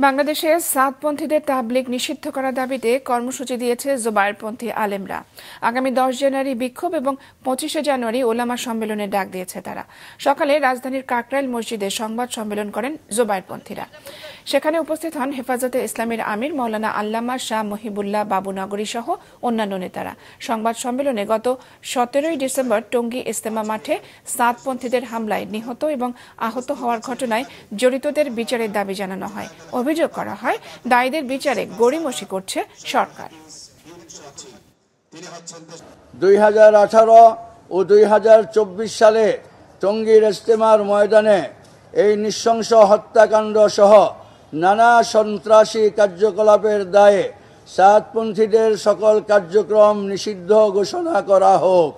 বাংলাদেশে সাতপন্থীদের তাবলিগ নিষিদ্ধ করার দাবিতে কর্মসূচি দিয়েছে জোবায়েরপন্থী আলেমরা। আগামী 10 জানুয়ারি বিক্ষোভ এবং 25 জানুয়ারি ওলামা সম্মেলনের ডাক দিয়েছে তারা। সকালে রাজধানীর কাকরাইল মসজিদে সংবাদ সম্মেলন করেন জোবায়েরপন্থীরা। সেখানে উপস্থিত হন হেফাজতে ইসলামের আমির মাওলানা আল্লামা শাহ মহিবুল্লাহ বাবুনগরী সহ অন্যান্য নেতারা। সংবাদ সম্মেলনে গত 17 ডিসেম্বর টঙ্গী ইজতেমা মাঠে সাতপন্থীদের হামলায় নিহত এবং আহত হওয়ার ঘটনায় জড়িতদের বিচারের দাবি জানানো হয়। অভিযোগ করা হয় দায়ীদের বিচারে গড়িমসি করছে সরকার। 2018 ও 2024 সালে টঙ্গীর ইজতেমার ময়দানে এই নৃশংস হত্যাকাণ্ড সহ নানা সন্ত্রাসী কার্যকলাপের দায়ে সাতপন্থীদের সকল কার্যক্রম নিষিদ্ধ ঘোষণা করা হোক।